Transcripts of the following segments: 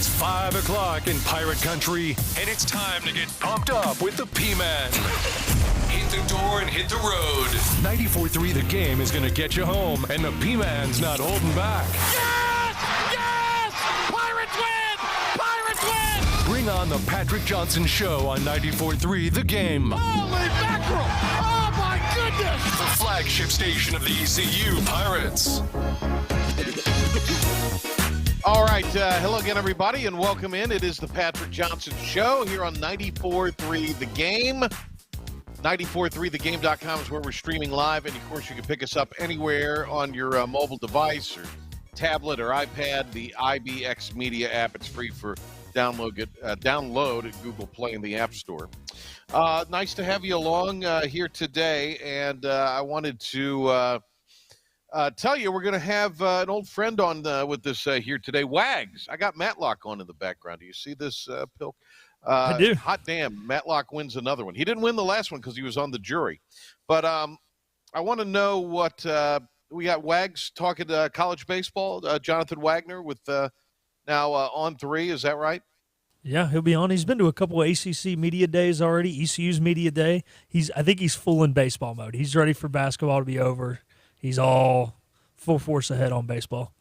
It's 5 o'clock in Pirate Country, and it's time to get pumped up with the P-Man. Hit the door and hit the road. 94.3 The Game is going to get you home, and the P-Man's not holding back. Yes! Yes! Pirates win! Pirates win! Bring on the Patrick Johnson Show on 94.3 The Game. Holy mackerel! Oh, my goodness! The flagship station of the ECU Pirates. All right, hello again, everybody, and welcome in. It is the Patrick Johnson Show here on 94.3 The Game. 94.3thegame.com is where we're streaming live, and of course you can pick us up anywhere on your mobile device or tablet or iPad. The IBX Media app, it's free for download at Google Play in the App Store. Nice to have you along here today, and I wanted to tell you we're going to have an old friend on with us here today, Wags. I got Matlock on in the background. Do you see this, Pilk? I do. Hot damn, Matlock wins another one. He didn't win the last one because he was on the jury. But I want to know what we got. Wags talking college baseball. Jonathan Wagner with now on 3. Is that right? Yeah, he'll be on. He's been to a couple of ACC media days already, ECU's media day. I think he's full in baseball mode. He's ready for basketball to be over. He's all full force ahead on baseball.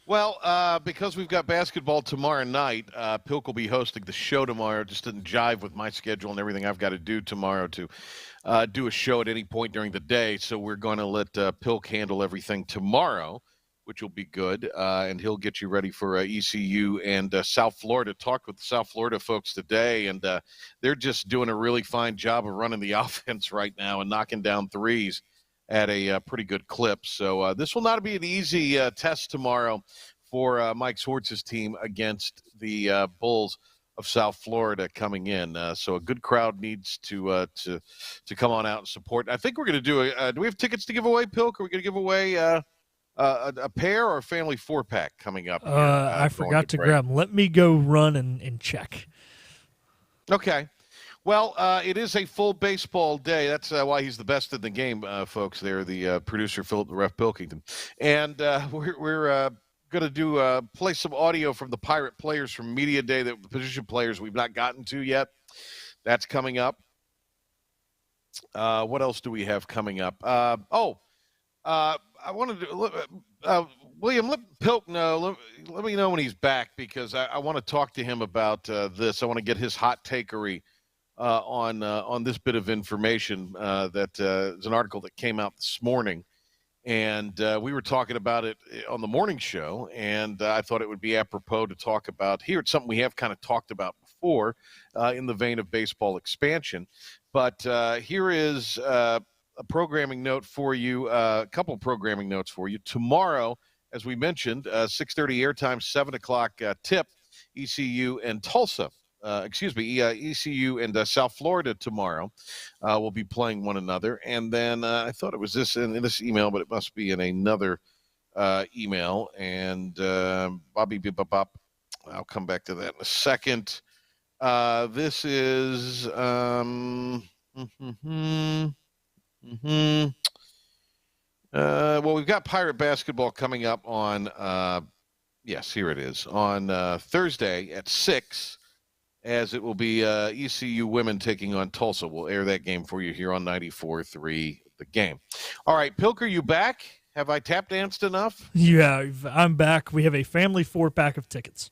Well, because we've got basketball tomorrow night, Pilk will be hosting the show tomorrow. It just didn't jive with my schedule and everything I've got to do tomorrow to do a show at any point during the day. So we're going to let Pilk handle everything tomorrow, which will be good. And he'll get you ready for ECU and South Florida. Talked with the South Florida folks today, and they're just doing a really fine job of running the offense right now and knocking down threes at a pretty good clip. So this will not be an easy test tomorrow for Mike Swartz's team against the Bulls of South Florida coming in. So a good crowd needs to come on out and support. I think we're going to do do we have tickets to give away, Pilk? Are we going to give away a pair or a family 4-pack coming up? I forgot to grab them. Let me go run and check. Okay. Well, it is a full baseball day. That's why he's the best in the game, folks. There, the producer, Philip the Ref Pilkington. And we're going to play some audio from the Pirate players from Media Day, the position players we've not gotten to yet. That's coming up. What else do we have coming up? I wanted to William, let Pilk know. Let me know when he's back, because I want to talk to him about this. I want to get his hot takery on this bit of information that is an article that came out this morning, and we were talking about it on the morning show, and I thought it would be apropos to talk about here. It's something we have kind of talked about before in the vein of baseball expansion, but here is a programming note for you, a couple programming notes for you. Tomorrow, as we mentioned, 6:30 airtime, 7 o'clock tip, ECU and Tulsa. ECU and South Florida tomorrow will be playing one another. And then I thought it was this in this email, but it must be in another email. And Bobby Bip-Bop, I'll come back to that in a second. This is well, we've got Pirate basketball coming up on yes, here it is, on Thursday at 6. As it will be ECU women taking on Tulsa. We'll air that game for you here on 94.3 The Game. All right, Pilk, are you back? Have I tap danced enough? Yeah, I'm back. We have a family 4-pack of tickets.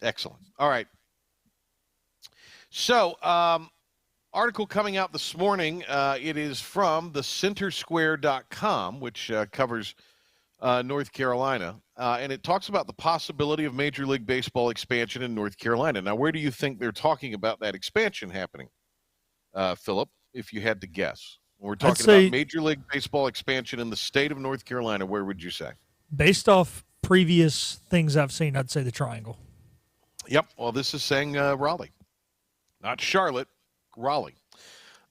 Excellent. All right. So, article coming out this morning. It is from the centersquare.com, which covers North Carolina, and it talks about the possibility of Major League Baseball expansion in North Carolina. Now, where do you think they're talking about that expansion happening, Philip, if you had to guess? When we're talking about Major League Baseball expansion in the state of North Carolina, where would you say? Based off previous things I've seen, I'd say the Triangle. Yep. Well, this is saying Raleigh. Not Charlotte, Raleigh.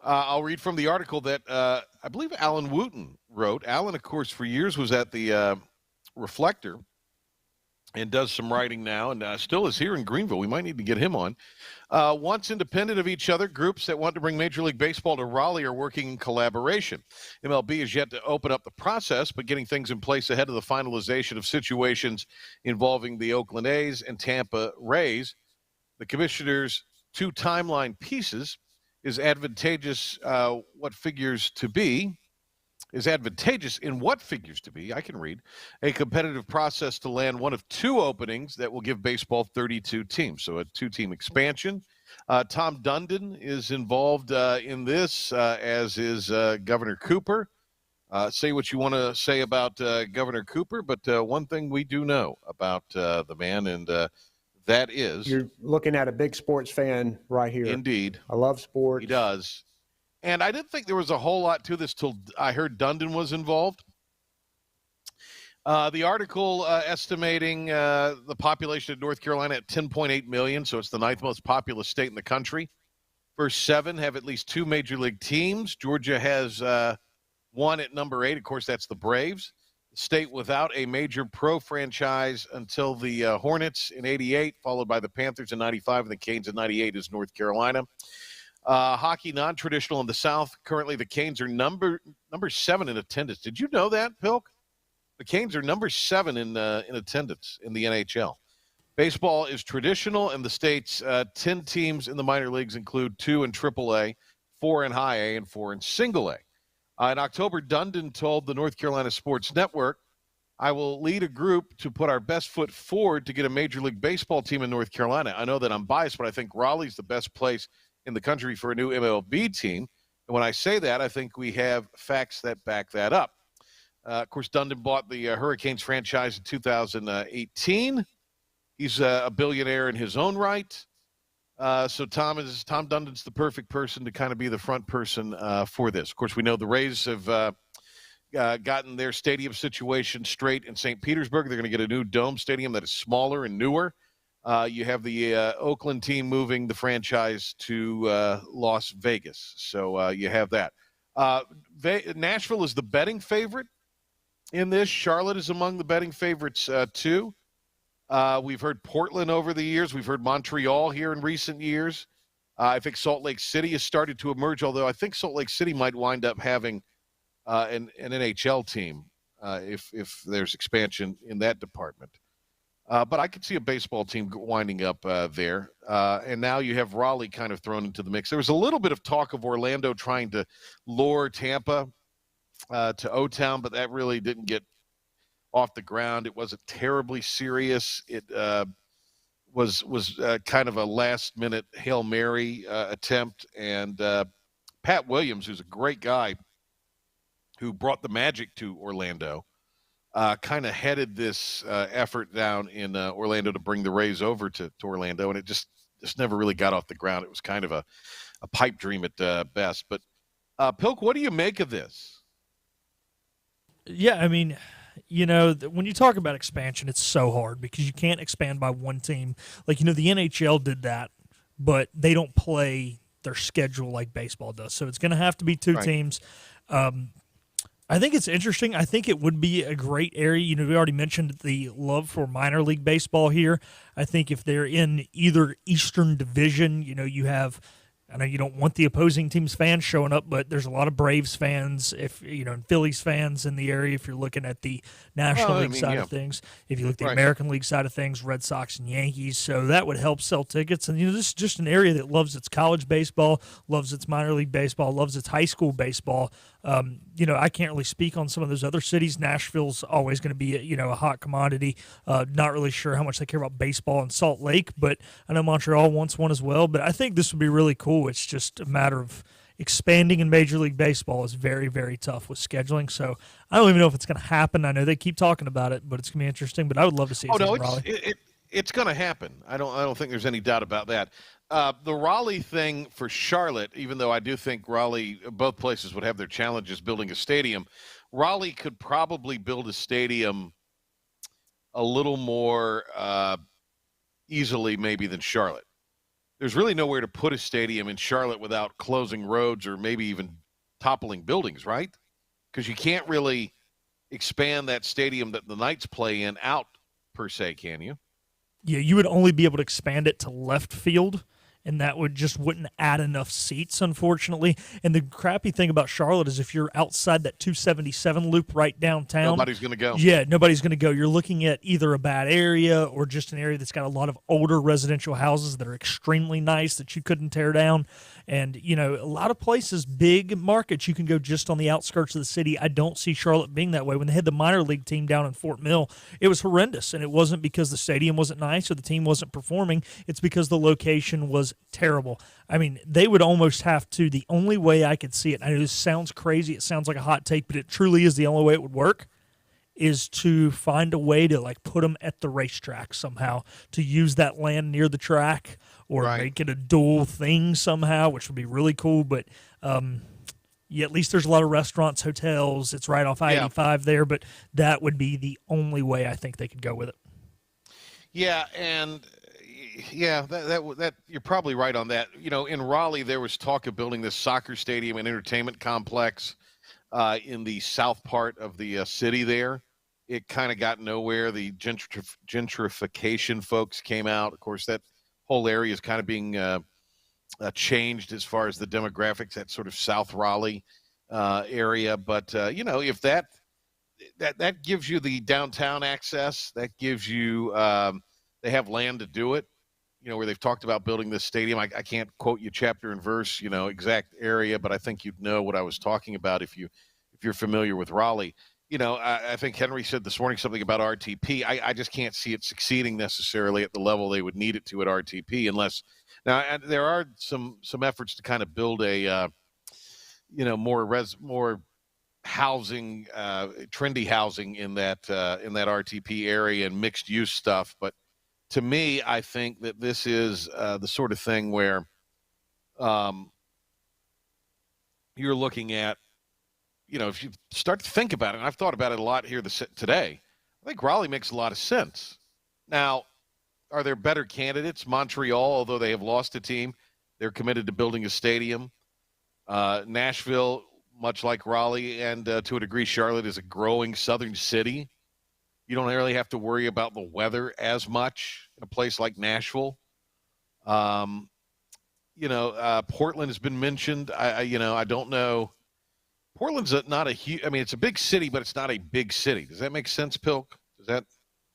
I'll read from the article that I believe Alan Wooten wrote. Alan, of course, for years was at the Reflector and does some writing now, and still is here in Greenville. We might need to get him on. Once independent of each other, groups that want to bring Major League Baseball to Raleigh are working in collaboration. MLB is yet to open up the process, but getting things in place ahead of the finalization of situations involving the Oakland A's and Tampa Rays. The commissioner's two timeline pieces is advantageous in what figures to be, I can read, a competitive process to land one of two openings that will give baseball 32 teams, so a two-team expansion. Tom Dundon is involved in this, as is Governor Cooper. Say what you want to say about Governor Cooper, but one thing we do know about the man, and that is... You're looking at a big sports fan right here. Indeed. I love sports. He does. And I didn't think there was a whole lot to this till I heard Dundon was involved. The article estimating the population of North Carolina at 10.8 million, so it's the ninth most populous state in the country. First seven have at least two major league teams. Georgia has one at number 8. Of course, that's the Braves. The state without a major pro franchise until the Hornets in 88, followed by the Panthers in 95, and the Canes in 98 is North Carolina. Hockey non-traditional in the South. Currently, the Canes are number 7 in attendance. Did you know that, Pilk? The Canes are number 7 in attendance in the NHL. Baseball is traditional, and the state's 10 teams in the minor leagues include 2 in AAA, 4 in High A, and 4 in Single A. In October, Dundon told the North Carolina Sports Network, "I will lead a group to put our best foot forward to get a Major League Baseball team in North Carolina. I know that I'm biased, but I think Raleigh's the best place in the country for a new MLB team. And when I say that, I think we have facts that back that up." Of course, Dundon bought the Hurricanes franchise in 2018. He's a billionaire in his own right. So Tom Dundon's the perfect person to kind of be the front person for this. Of course, we know the Rays have gotten their stadium situation straight in St. Petersburg. They're going to get a new dome stadium that is smaller and newer. You have the Oakland team moving the franchise to Las Vegas. So you have that. Nashville is the betting favorite in this. Charlotte is among the betting favorites, too. We've heard Portland over the years. We've heard Montreal here in recent years. I think Salt Lake City has started to emerge, although I think Salt Lake City might wind up having an NHL team if there's expansion in that department. But I could see a baseball team winding up there. And now you have Raleigh kind of thrown into the mix. There was a little bit of talk of Orlando trying to lure Tampa to O-Town, but that really didn't get off the ground. It wasn't terribly serious. It was kind of a last-minute Hail Mary attempt. And Pat Williams, who's a great guy who brought the Magic to Orlando, kind of headed this effort down in Orlando to bring the Rays over to Orlando, and it just never really got off the ground. It was kind of a pipe dream at best. But, Pilk, what do you make of this? Yeah, I mean, you know, when you talk about expansion, it's so hard because you can't expand by one team. Like, you know, the NHL did that, but they don't play their schedule like baseball does. So it's going to have to be two teams. I think it's interesting. I think it would be a great area. You know, we already mentioned the love for minor league baseball here. I think if they're in either Eastern Division, you know, you have – I know you don't want the opposing team's fans showing up, but there's a lot of Braves fans, if you know, and Phillies fans in the area. If you're looking at the National League side of things, if you look at the American League side of things, Red Sox and Yankees, so that would help sell tickets. And you know, this is just an area that loves its college baseball, loves its minor league baseball, loves its high school baseball. You know, I can't really speak on some of those other cities. Nashville's always going to be, you know, a hot commodity. Not really sure how much they care about baseball in Salt Lake, but I know Montreal wants one as well. But I think this would be really cool. It's just a matter of expanding in Major League Baseball is very, very tough with scheduling. So I don't even know if it's going to happen. I know they keep talking about it, but it's going to be interesting. But I would love to see it in Raleigh. It's going to happen. I don't think there's any doubt about that. The Raleigh thing for Charlotte, even though I do think Raleigh, both places would have their challenges building a stadium, Raleigh could probably build a stadium a little more easily maybe than Charlotte. There's really nowhere to put a stadium in Charlotte without closing roads or maybe even toppling buildings, right? Because you can't really expand that stadium that the Knights play in out per se, can you? Yeah, you would only be able to expand it to left field, and that wouldn't add enough seats, unfortunately. And the crappy thing about Charlotte is if you're outside that 277 loop right downtown, Nobody's going to go. Yeah, nobody's going to go. You're looking at either a bad area or just an area that's got a lot of older residential houses that are extremely nice that you couldn't tear down. And, a lot of places, big markets, you can go just on the outskirts of the city. I don't see Charlotte being that way. When they had the minor league team down in Fort Mill, it was horrendous. And it wasn't because the stadium wasn't nice or the team wasn't performing. It's because the location was terrible. I mean, they would almost have to, the only way I could see it, I know this sounds crazy, it sounds like a hot take, but it truly is the only way it would work, is to find a way to put them at the racetrack somehow, to use that land near the track or make it a dual thing somehow, which would be really cool. But at least there's a lot of restaurants, hotels. It's right off I-85 there, but that would be the only way I think they could go with it. Yeah, and that you're probably right on that. In Raleigh, there was talk of building this soccer stadium and entertainment complex in the south part of the city there. It kind of got nowhere. The gentrification folks came out. Of course, that whole area is kind of being changed as far as the demographics, that sort of South Raleigh area. But, if that gives you the downtown access, that gives you they have land to do it, where they've talked about building this stadium. I can't quote you chapter and verse, exact area, but I think you'd know what I was talking about if you're familiar with Raleigh. I think Henry said this morning something about RTP. I just can't see it succeeding necessarily at the level they would need it to at RTP unless – now, there are some efforts to kind of build a, more housing, trendy housing in that RTP area and mixed-use stuff. But to me, I think that this is the sort of thing where you're looking at, if you start to think about it, and I've thought about it a lot here today, I think Raleigh makes a lot of sense. Now, are there better candidates? Montreal, although they have lost a team, they're committed to building a stadium. Nashville, much like Raleigh and to a degree Charlotte, is a growing southern city. You don't really have to worry about the weather as much in a place like Nashville. Portland has been mentioned. I don't know. Portland's not a huge – I mean, it's a big city, but it's not a big city. Does that make sense, Pilk? You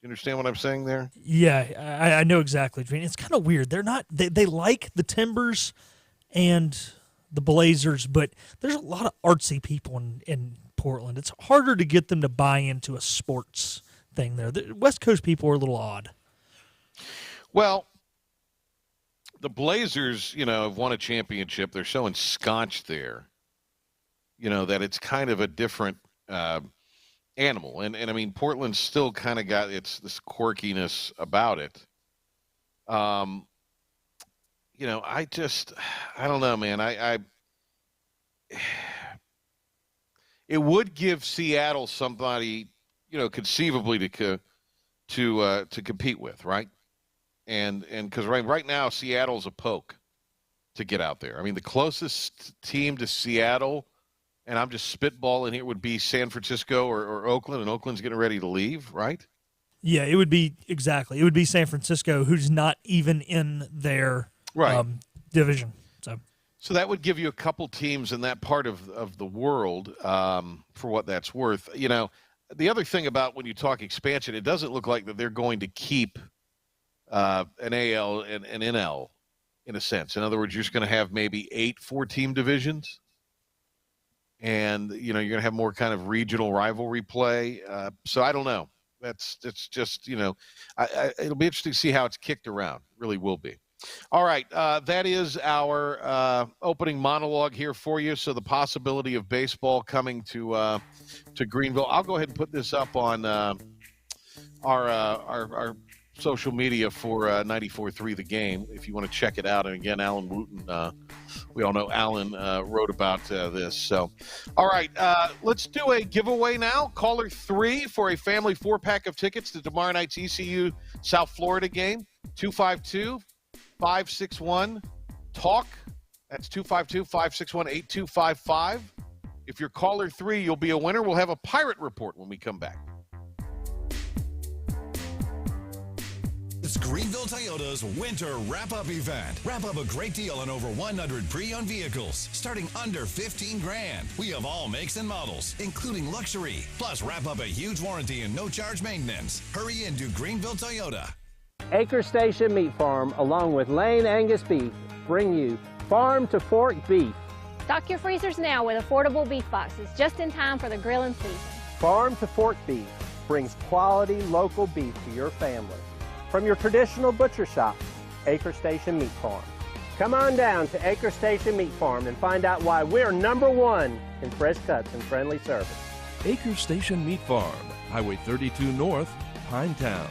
understand what I'm saying there? Yeah, I know exactly. It's kind of weird. They're not – they like the Timbers and the Blazers, but there's a lot of artsy people in Portland. It's harder to get them to buy into a sports thing there. The West Coast people are a little odd. Well, the Blazers, have won a championship. They're so ensconced there, that it's kind of a different animal. And I mean, Portland's still kind of got this quirkiness about it. I don't know, man. It would give Seattle somebody, conceivably to compete with, right? And because right now Seattle's a poke to get out there. I mean, the closest team to Seattle, and I'm just spitballing here, would be San Francisco or Oakland, and Oakland's getting ready to leave, right? Yeah, it would be exactly. It would be San Francisco, who's not even in their division. So that would give you a couple teams in that part of the world, for what that's worth. The other thing about when you talk expansion, it doesn't look like that they're going to keep an AL and an NL in a sense. In other words, you're just going to have maybe 8 4-team divisions. And, you're going to have more kind of regional rivalry play. So I don't know. It's just, it'll be interesting to see how it's kicked around. It really will be. All right. That is our opening monologue here for you. So the possibility of baseball coming to Greenville. I'll go ahead and put this up on our social media for 94.3 The Game if you want to check it out. And again, Alan Wooten, we all know Alan wrote about this. So, all right, let's do a giveaway now. Caller 3 for a family 4-pack of tickets to tomorrow night's ECU South Florida game. 252-561-TALK. That's 252-561-8255. If you're caller 3, you'll be a winner. We'll have a Pirate Report when we come back. It's Greenville Toyota's Winter Wrap-Up Event. Wrap up a great deal on over 100 pre-owned vehicles, starting under 15 grand. We have all makes and models, including luxury. Plus, wrap up a huge warranty and no-charge maintenance. Hurry into Greenville Toyota. Acre Station Meat Farm, along with Lane Angus Beef, bring you farm to fork beef. Stock your freezers now with affordable beef boxes, just in time for the grilling season. Farm to fork beef brings quality local beef to your family. From your traditional butcher shop, Acre Station Meat Farm. Come on down to Acre Station Meat Farm and find out why we're #1 in fresh cuts and friendly service. Acre Station Meat Farm, Highway 32 North, Pinetown.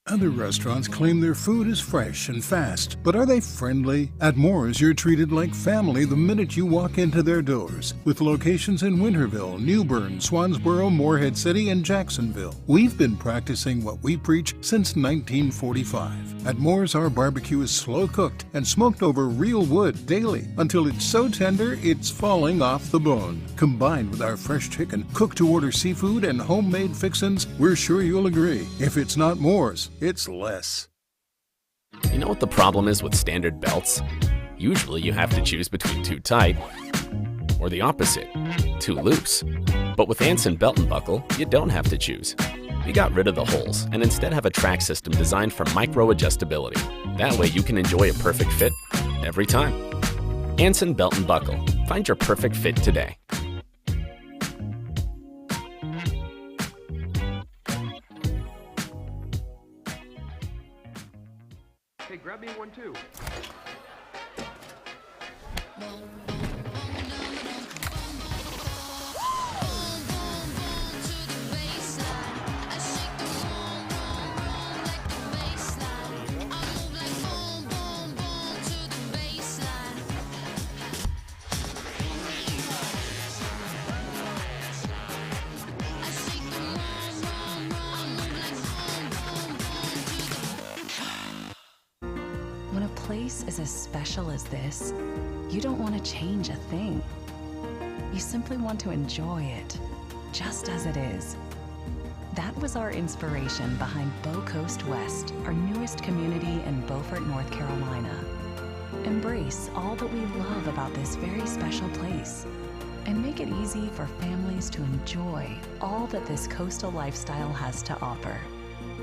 Other restaurants claim their food is fresh and fast, but are they friendly? At Moore's, you're treated like family the minute you walk into their doors. With locations in Winterville, New Bern, Swansboro, Morehead City, and Jacksonville. We've been practicing what we preach since 1945. At Moore's, our barbecue is slow cooked and smoked over real wood daily until it's so tender it's falling off the bone. Combined with our fresh chicken, cooked-to-order seafood, and homemade fixins, we're sure you'll agree. If it's not Moore's, it's less. You know what the problem is with standard belts? Usually you have to choose between too tight or the opposite, too loose. But with Anson Belt and Buckle, you don't have to choose. We got rid of the holes and instead have a track system designed for micro adjustability. That way you can enjoy a perfect fit every time. Anson Belt and Buckle. Find your perfect fit today. Hey, grab me one too. When a place is as special as this, you don't want to change a thing. You simply want to enjoy it, just as it is. That was our inspiration behind Bow Coast West, our newest community in Beaufort, North Carolina. Embrace all that we love about this very special place and make it easy for families to enjoy all that this coastal lifestyle has to offer.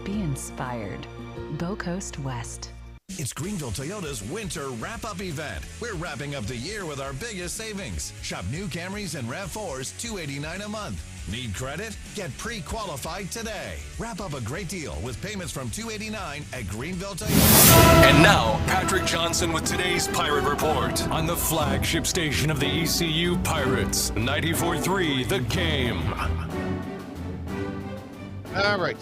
Be inspired. Bow Coast West. It's Greenville Toyota's Winter Wrap-Up Event. We're wrapping up the year with our biggest savings. Shop new Camrys and RAV4s, $289 a month. Need credit? Get pre-qualified today. Wrap up a great deal with payments from $289 at Greenville Toyota. And now, Patrick Johnson with today's Pirate Report on the flagship station of the ECU Pirates, 94.3 The Game. All right.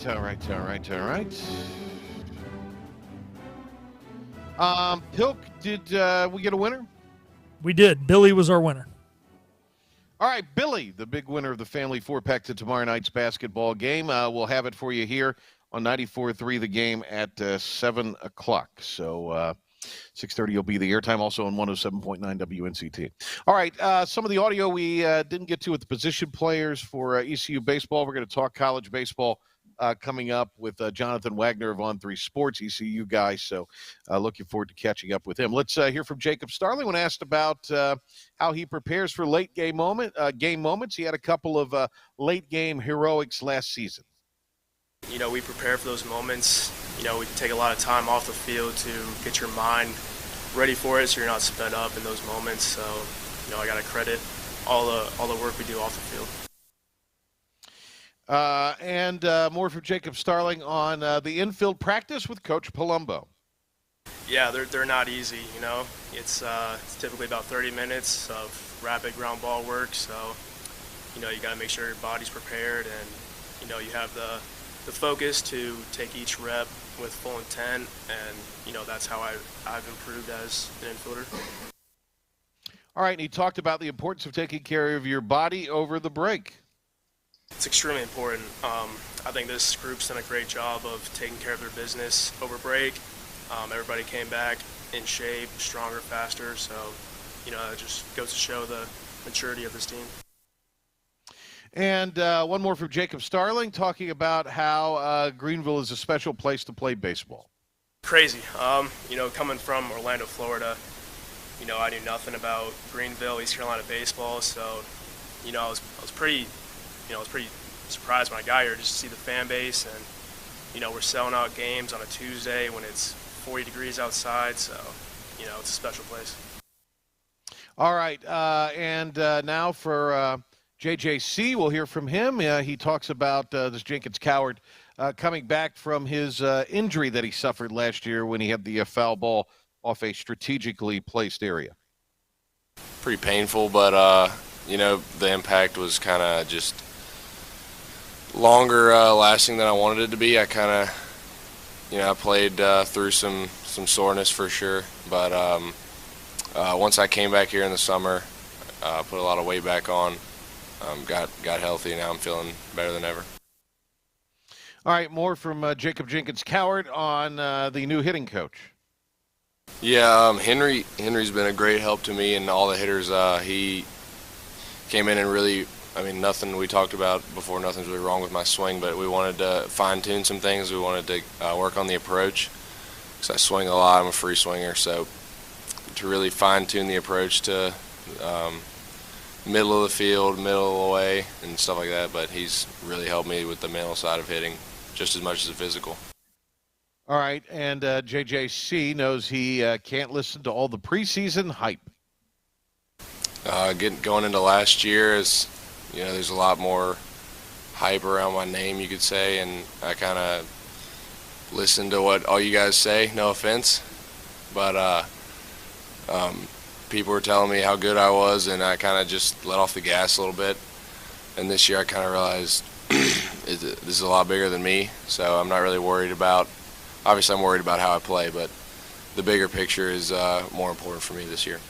Pilk, did we get a winner? We did. Billy was our winner. All right, Billy, the big winner of the Family Four-Pack to tomorrow night's basketball game. We'll have it for you here on 94.3 The Game at 7 o'clock. So 6:30 will be the airtime, also on 107.9 WNCT. All right, some of the audio we didn't get to with the position players for ECU baseball. We're going to talk college baseball coming up with Jonathan Wagner of On3 Sports, ECU guy. So looking forward to catching up with him. Let's hear from Jacob Starling when asked about how he prepares for late game moments. He had a couple of late game heroics last season. You know, we prepare for those moments. You know, we take a lot of time off the field to get your mind ready for it so you're not sped up in those moments. So, you know, I got to credit all the work we do off the field. And more from Jacob Starling on the infield practice with Coach Palumbo. Yeah, they're not easy, you know. It's typically about 30 minutes of rapid ground ball work. So, you know, you got to make sure your body's prepared and, you know, you have the focus to take each rep with full intent. And, you know, that's how I've improved as an infielder. All right, and he talked about the importance of taking care of your body over the break. It's extremely important. I think this group's done a great job of taking care of their business over break. Everybody came back in shape, stronger, faster. So, you know, it just goes to show the maturity of this team. And one more from Jacob Starling talking about how Greenville is a special place to play baseball. Crazy. Coming from Orlando, Florida, I knew nothing about Greenville, East Carolina baseball. So, I was pretty surprised when I got here just to see the fan base. And, we're selling out games on a Tuesday when it's 40 degrees outside. So, it's a special place. All right. And now for JJC, we'll hear from him. He talks about this Jenkins Coward coming back from his injury that he suffered last year when he had the foul ball off a strategically placed area. Pretty painful, but, the impact was kind of just longer lasting than I wanted it to be. I kind of, I played through some soreness for sure, but once I came back here in the summer, put a lot of weight back on, got healthy, and now I'm feeling better than ever. All right, more from Jacob Jenkins Coward on the new hitting coach. Yeah, Henry's been a great help to me and all the hitters. He came in and really, nothing we talked about before, nothing's really wrong with my swing, but we wanted to fine-tune some things. We wanted to work on the approach because I swing a lot. I'm a free swinger, so to really fine-tune the approach to middle of the field, middle of the way, and stuff like that. But he's really helped me with the mental side of hitting just as much as the physical. All right, and JJC knows he can't listen to all the preseason hype. Going into last year, there's a lot more hype around my name, you could say, and I kind of listen to what all you guys say, no offense. But people were telling me how good I was, and I kind of just let off the gas a little bit. And this year I kind of realized this is a lot bigger than me, so I'm not really worried about – obviously I'm worried about how I play, but the bigger picture is more important for me this year.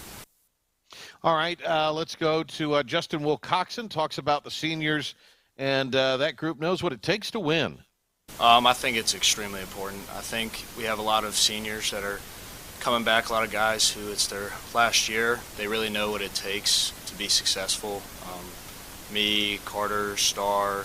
All right, let's go to Justin Wilcoxon, talks about the seniors, and that group knows what it takes to win. I think it's extremely important. I think we have a lot of seniors that are coming back, a lot of guys who it's their last year. They really know what it takes to be successful. Me, Carter, Starr,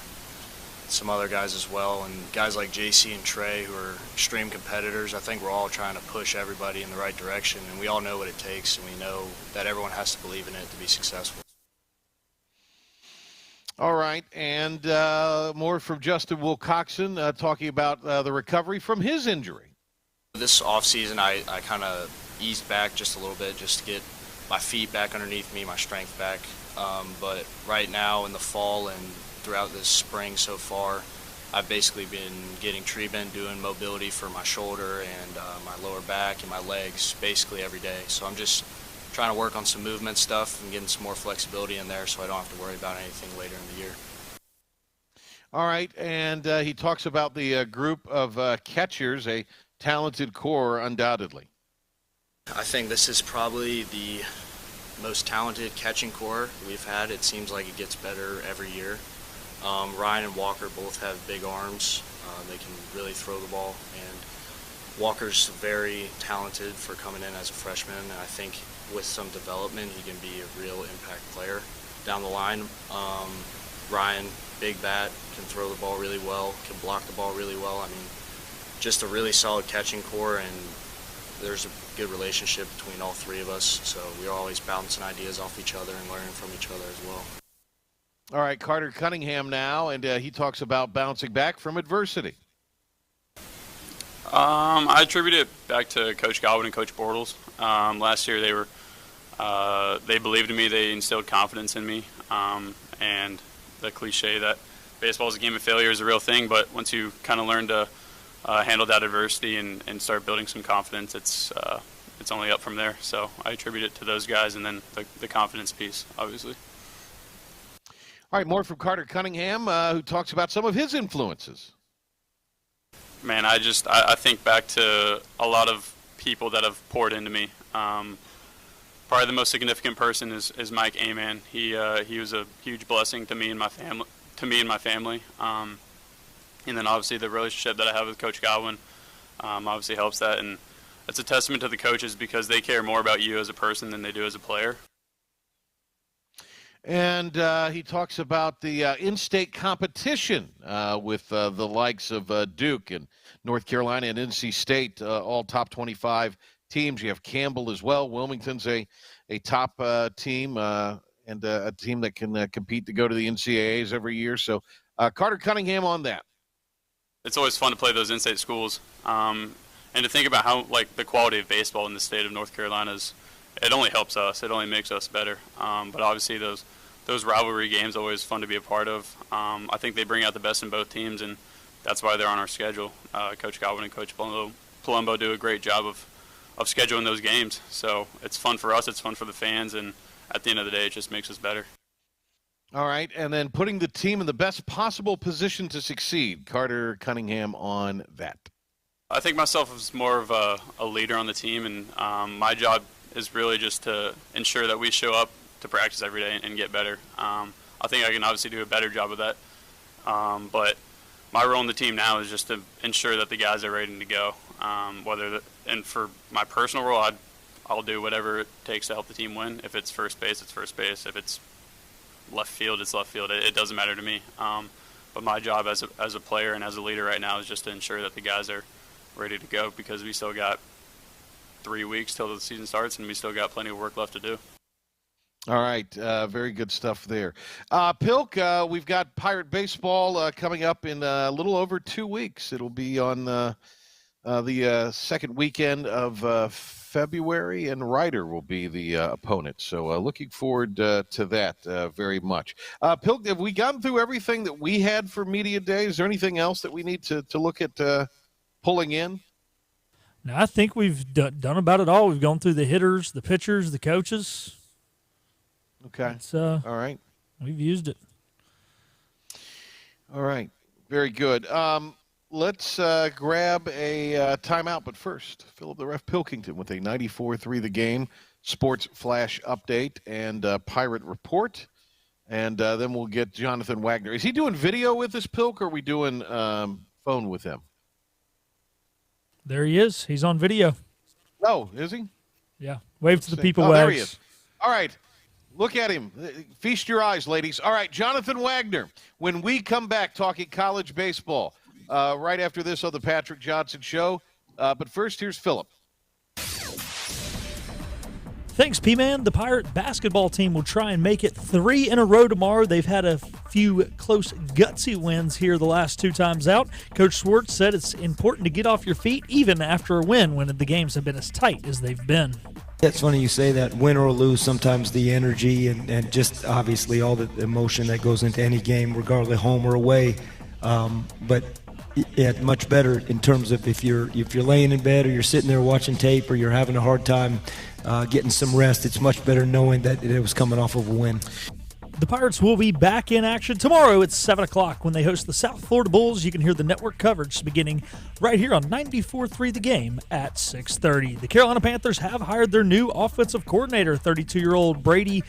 some other guys as well, and guys like JC and Trey who are extreme competitors. I think we're all trying to push everybody in the right direction, and we all know what it takes, and we know that everyone has to believe in it to be successful. All right, and more from Justin Wilcoxon talking about the recovery from his injury. This offseason, I kind of eased back just a little bit just to get my feet back underneath me, my strength back. But right now in the fall and throughout this spring so far, I've basically been getting treatment, doing mobility for my shoulder and my lower back and my legs basically every day. So I'm just trying to work on some movement stuff and getting some more flexibility in there so I don't have to worry about anything later in the year. All right, and he talks about the group of catchers, a talented core undoubtedly. I think this is probably the most talented catching core we've had. It seems like it gets better every year. Ryan and Walker both have big arms. They can really throw the ball, and Walker's very talented for coming in as a freshman, and I think with some development he can be a real impact player down the line. Ryan, big bat, can throw the ball really well, can block the ball really well. I mean, just a really solid catching core, and there's a good relationship between all three of us, so we're always bouncing ideas off each other and learning from each other as well. All right, Carter Cunningham now, and he talks about bouncing back from adversity. I attribute it back to Coach Godwin and Coach Bortles. Last year they believed in me, they instilled confidence in me, and the cliche that baseball is a game of failure is a real thing, but once you kind of learn to handle that adversity and start building some confidence, it's only up from there. So I attribute it to those guys, and then the confidence piece, obviously. All right, more from Carter Cunningham, who talks about some of his influences. Man, I think back to a lot of people that have poured into me. Probably the most significant person is Mike Aman. He was a huge blessing to me and my family. And then obviously the relationship that I have with Coach Godwin obviously helps that. And it's a testament to the coaches because they care more about you as a person than they do as a player. And he talks about the in-state competition with the likes of Duke and North Carolina and NC State, all top 25 teams. You have Campbell as well. Wilmington's a top team and a team that can compete to go to the NCAAs every year. So Carter Cunningham on that. It's always fun to play those in-state schools, and to think about how the quality of baseball in the state of North Carolina is. It only helps us. It only makes us better. But obviously those rivalry games are always fun to be a part of. I think they bring out the best in both teams, and that's why they're on our schedule. Coach Godwin and Coach Palumbo do a great job of scheduling those games. So it's fun for us. It's fun for the fans, and at the end of the day, it just makes us better. All right, and then putting the team in the best possible position to succeed. Carter Cunningham on that. I think myself as more of a leader on the team, and my job is really just to ensure that we show up to practice every day and get better. I think I can obviously do a better job of that, but my role in the team now is just to ensure that the guys are ready to go. And for my personal role, I'll do whatever it takes to help the team win. If it's first base, it's first base. If it's left field, it's left field. It doesn't matter to me. But my job as a player and as a leader right now is just to ensure that the guys are ready to go, because we still got 3 weeks till the season starts, and we still got plenty of work left to do. All right, very good stuff there. Pilk, we've got Pirate Baseball coming up in a little over 2 weeks. It'll be on the second weekend of February, and Ryder will be the opponent. So looking forward to that very much. Pilk, have we gotten through everything that we had for Media Day? Is there anything else that we need to look at pulling in? No, I think we've done about it all. We've gone through the hitters, the pitchers, the coaches. Okay. All right. We've used it. All right. Very good. Let's grab a timeout. But first, Philip the Ref Pilkington with a 94.3 The Game Sports Flash update and Pirate Report. And then we'll get Jonathan Wagner. Is he doing video with us, Pilk, or are we doing phone with him? There he is. He's on video. Oh, is he? Yeah. Wave to the people, Wags. Wags. There he is. All right. Look at him. Feast your eyes, ladies. All right, Jonathan Wagner, when we come back talking college baseball, right after this on the Patrick Johnson Show. But first, here's Philip. Thanks, P-Man. The Pirate basketball team will try and make it 3 in a row tomorrow. They've had a few close, gutsy wins here the last 2 times out. Coach Schwartz said it's important to get off your feet even after a win when the games have been as tight as they've been. It's funny you say that, win or lose, sometimes the energy and just obviously all the emotion that goes into any game, regardless home or away. But yeah, much better in terms of if you're laying in bed or you're sitting there watching tape or you're having a hard time getting some rest, it's much better knowing that it was coming off of a win. The Pirates will be back in action tomorrow at 7 o'clock when they host the South Florida Bulls. You can hear the network coverage beginning right here on 94.3 The Game at 6:30. The Carolina Panthers have hired their new offensive coordinator, 32-year-old Brady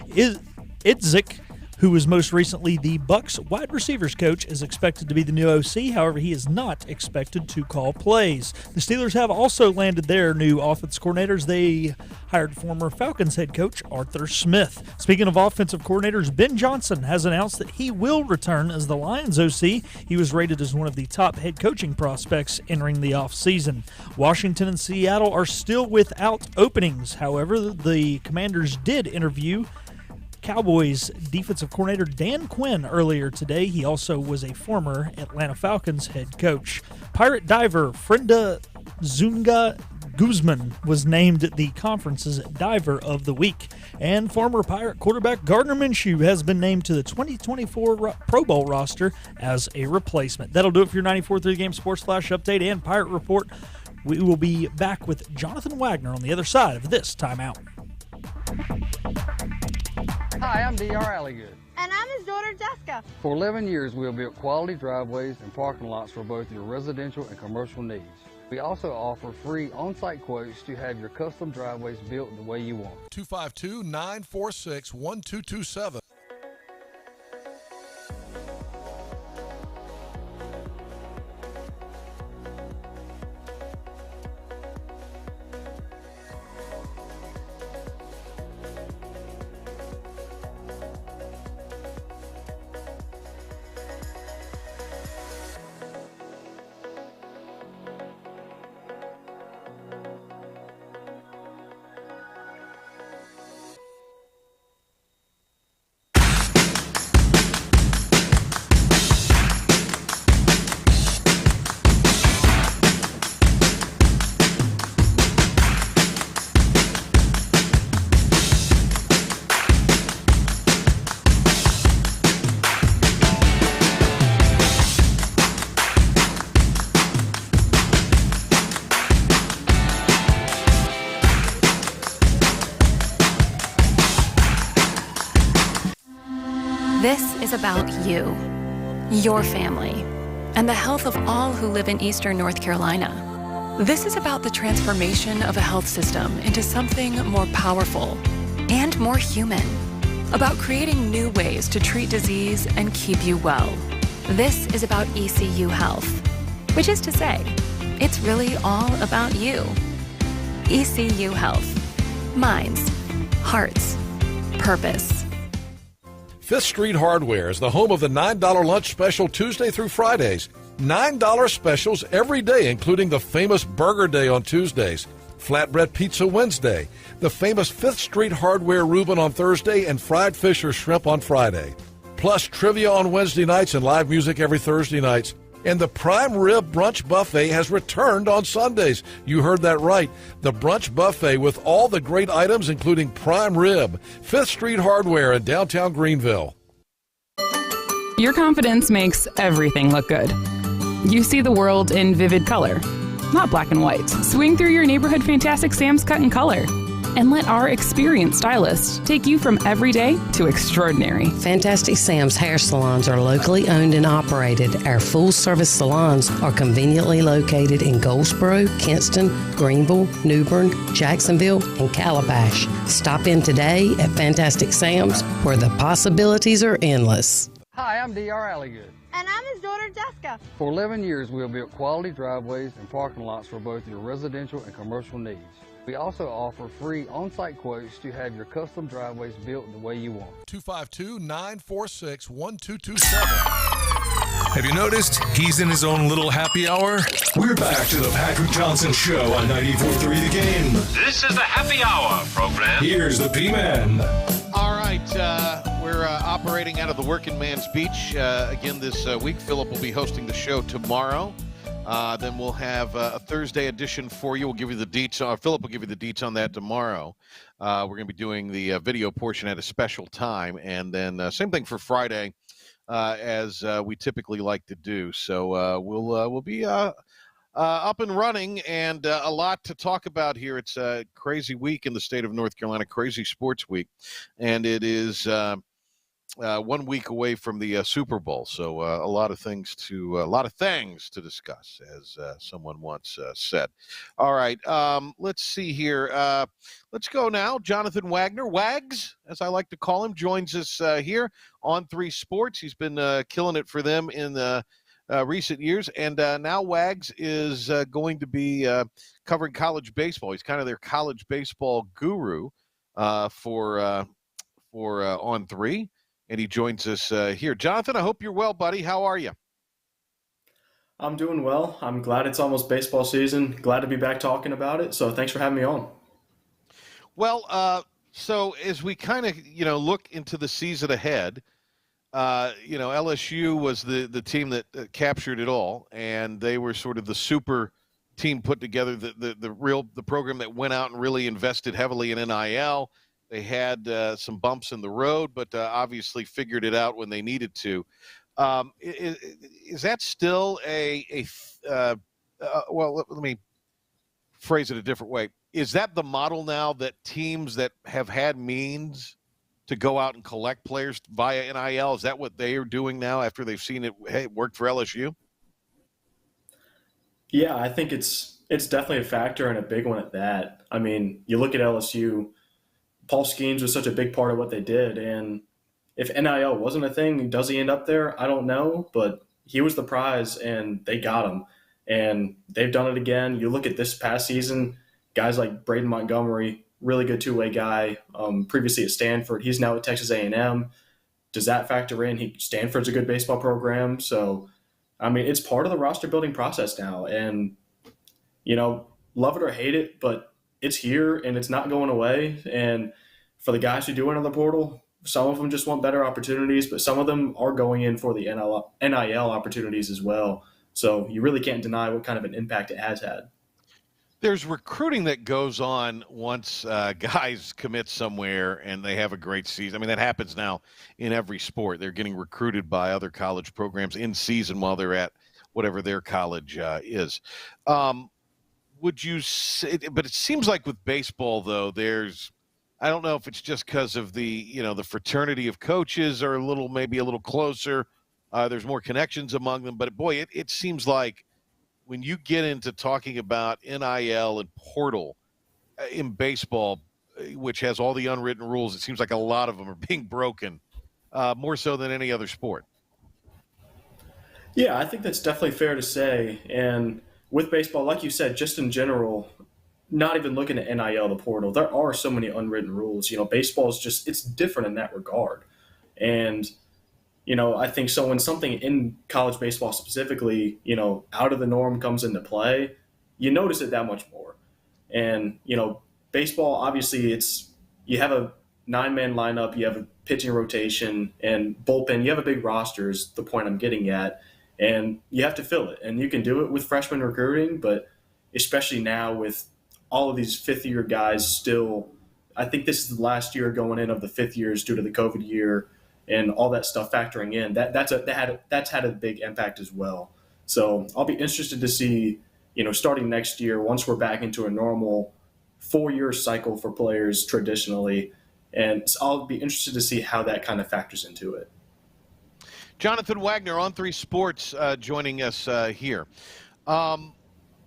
Idzik, who was most recently the Bucs wide receivers coach, is expected to be the new OC. However, he is not expected to call plays. The Steelers have also landed their new offense coordinators. They hired former Falcons head coach Arthur Smith. Speaking of offensive coordinators, Ben Johnson has announced that he will return as the Lions OC. He was rated as one of the top head coaching prospects entering the offseason. Washington and Seattle are still without openings. However, the Commanders did interview Cowboys defensive coordinator Dan Quinn earlier today. He also was a former Atlanta Falcons head coach. Pirate diver Frenda Zunga Guzman was named the conference's Diver of the Week. And former Pirate quarterback Gardner Minshew has been named to the 2024 Pro Bowl roster as a replacement. That'll do it for your 94.3 Game Sports Flash update and Pirate Report. We will be back with Jonathan Wagner on the other side of this timeout. Hi, I'm D.R. Alligood. And I'm his daughter, Jessica. For 11 years, we have built quality driveways and parking lots for both your residential and commercial needs. We also offer free on-site quotes to have your custom driveways built the way you want. 252-946-1227. is about you, your family, and the health of all who live in Eastern North Carolina. This is about the transformation of a health system into something more powerful and more human, about creating new ways to treat disease and keep you well. This is about ECU Health, which is to say, it's really all about you. ECU Health. Minds, hearts, purpose. Fifth Street Hardware is the home of the $9 lunch special Tuesday through Fridays. $9 specials every day, including the famous Burger Day on Tuesdays, Flatbread Pizza Wednesday, the famous Fifth Street Hardware Reuben on Thursday, and fried fish or shrimp on Friday. Plus trivia on Wednesday nights and live music every Thursday nights. And the Prime Rib Brunch Buffet has returned on Sundays. You heard that right. The Brunch Buffet with all the great items, including prime rib. Fifth Street Hardware in downtown Greenville. Your confidence makes everything look good. You see the world in vivid color, not black and white. Swing through your neighborhood Fantastic Sam's Cut in Color. And let our experienced stylists take you from everyday to extraordinary. Fantastic Sam's hair salons are locally owned and operated. Our full-service salons are conveniently located in Goldsboro, Kinston, Greenville, New Bern, Jacksonville, and Calabash. Stop in today at Fantastic Sam's, where the possibilities are endless. Hi, I'm D.R. Alligood. And I'm his daughter, Jessica. For 11 years, we have built quality driveways and parking lots for both your residential and commercial needs. We also offer free on-site quotes to have your custom driveways built the way you want. 252-946-1227. Have you noticed he's in his own little happy hour? We're back to the Patrick Johnson Show on 94.3 The Game. This is the happy hour program. Here's the P-Man. All right, we're operating out of the Working Man's Beach again this week. Philip will be hosting the show tomorrow. Then we'll have a Thursday edition for you. We'll give you the deets. Philip will give you the deets on that tomorrow. We're going to be doing the video portion at a special time. And then same thing for Friday as we typically like to do. So we'll be up and running and a lot to talk about here. It's a crazy week in the state of North Carolina, crazy sports week. And it is 1 week away from the Super Bowl, so a lot of things to discuss, as someone once said. All right, let's see here. Let's go now. Jonathan Wagner, Wags, as I like to call him, joins us here on 3 Sports. He's been killing it for them in the recent years, and now Wags is going to be covering college baseball. He's kind of their college baseball guru for On 3. And he joins us here. Jonathan, I hope you're well, buddy. How are you? I'm doing well. I'm glad it's almost baseball season. Glad to be back talking about it. So thanks for having me on. Well, so as we kind of, look into the season ahead, LSU was the team that captured it all, and they were sort of the super team put together, the program that went out and really invested heavily in NIL. They had some bumps in the road, but obviously figured it out when they needed to. Is that still well, let me phrase it a different way. Is that the model now, that teams that have had means to go out and collect players via NIL, is that what they are doing now after they've seen it worked for LSU? Yeah, I think it's definitely a factor, and a big one at that. I mean, you look at LSU, Paul Skeens was such a big part of what they did. And if NIL wasn't a thing, does he end up there? I don't know, but he was the prize and they got him. And they've done it again. You look at this past season, guys like Braden Montgomery, really good two-way guy, previously at Stanford. He's now at Texas A&M. Does that factor in? Stanford's a good baseball program. So, I mean, it's part of the roster building process now. And, love it or hate it, but it's here and it's not going away. And for the guys who do enter the portal, some of them just want better opportunities, but some of them are going in for the NIL opportunities as well. So you really can't deny what kind of an impact it has had. There's recruiting that goes on once guys commit somewhere and they have a great season. I mean, that happens now in every sport. They're getting recruited by other college programs in season while they're at whatever their college is. Would you say, but it seems like with baseball, though, there's I don't know if it's just because of the fraternity of coaches are maybe a little closer. There's more connections among them, but boy, it seems like when you get into talking about NIL and portal in baseball, which has all the unwritten rules, it seems like a lot of them are being broken, more so than any other sport. Yeah, I think that's definitely fair to say. And with baseball, like you said, just in general, not even looking at NIL, the portal, there are so many unwritten rules. Baseball is it's different in that regard. And, I think so when something in college baseball specifically, out of the norm comes into play, you notice it that much more. And, baseball, obviously, you have a 9-man lineup, you have a pitching rotation and bullpen, you have a big roster, is the point I'm getting at. And you have to fill it. And you can do it with freshman recruiting, but especially now with all of these fifth-year guys still, I think this is the last year going in of the fifth years due to the COVID year and all that stuff factoring in. That's had a big impact as well. So I'll be interested to see, starting next year, once we're back into a normal 4-year cycle for players traditionally, and so I'll be interested to see how that kind of factors into it. Jonathan Wagner on 3 Sports joining us here.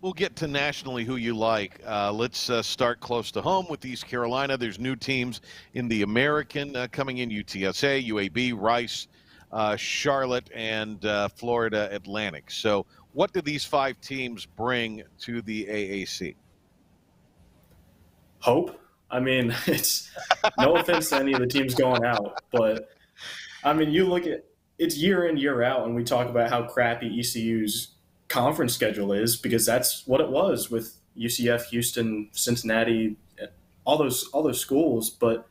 We'll get to nationally who you like. Let's start close to home with East Carolina. There's new teams in the American coming in: UTSA, UAB, Rice, Charlotte, and Florida Atlantic. So what do these 5 teams bring to the AAC? Hope. I mean, it's no offense to any of the teams going out, but I mean, you look at it's year in, year out, and we talk about how crappy ECU's conference schedule is because that's what it was with UCF, Houston, Cincinnati, all those schools. But